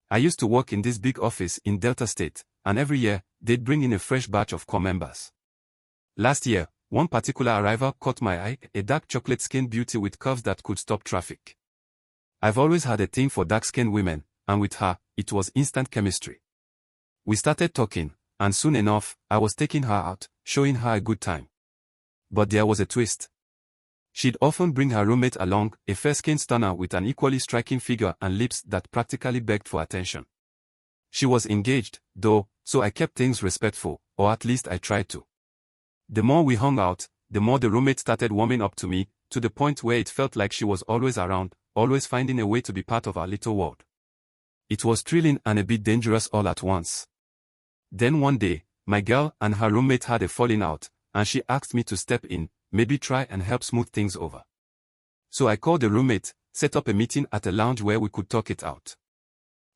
I used to work in this big office in Delta State, and every year, they'd bring in a fresh batch of core members. Last year, one particular arrival caught my eye, a dark chocolate-skinned beauty with curves that could stop traffic. I've always had a thing for dark-skinned women, and with her, it was instant chemistry. We started talking, and soon enough, I was taking her out, showing her a good time. But there was a twist. She'd often bring her roommate along, a fair-skinned stunner with an equally striking figure and lips that practically begged for attention. She was engaged, though, so I kept things respectful, or at least I tried to. The more we hung out, the more the roommate started warming up to me, to the point where it felt like she was always around, always finding a way to be part of our little world. It was thrilling and a bit dangerous all at once. Then one day, my girl and her roommate had a falling out, and she asked me to step in, maybe try and help smooth things over. So I called the roommate, set up a meeting at a lounge where we could talk it out.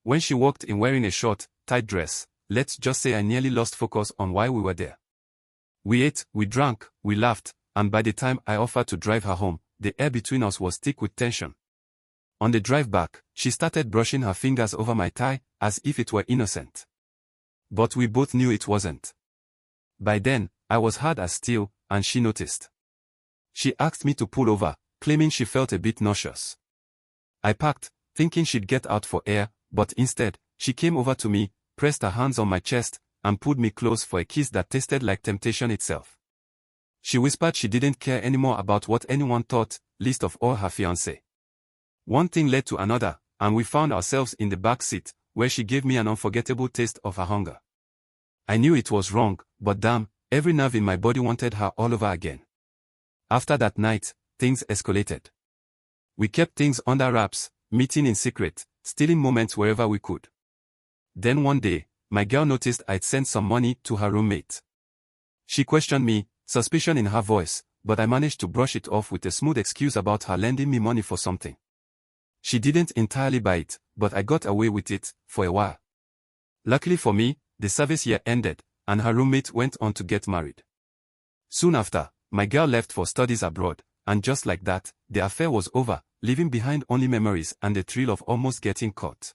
When she walked in wearing a short, tight dress, let's just say I nearly lost focus on why we were there. We ate, we drank, we laughed, and by the time I offered to drive her home, the air between us was thick with tension. On the drive back, she started brushing her fingers over my thigh, as if it were innocent. But we both knew it wasn't. By then, I was hard as steel, and she noticed. She asked me to pull over, claiming she felt a bit nauseous. I parked, thinking she'd get out for air, but instead, she came over to me, pressed her hands on my chest, and pulled me close for a kiss that tasted like temptation itself. She whispered she didn't care anymore about what anyone thought, least of all her fiancé. One thing led to another, and we found ourselves in the back seat, where she gave me an unforgettable taste of her hunger. I knew it was wrong, but damn, every nerve in my body wanted her all over again. After that night, things escalated. We kept things under wraps, meeting in secret, stealing moments wherever we could. Then one day, my girl noticed I'd sent some money to her roommate. She questioned me, suspicion in her voice, but I managed to brush it off with a smooth excuse about her lending me money for something. She didn't entirely buy it, but I got away with it, for a while. Luckily for me, the service year ended, and her roommate went on to get married. Soon after, my girl left for studies abroad, and just like that, the affair was over, leaving behind only memories and the thrill of almost getting caught.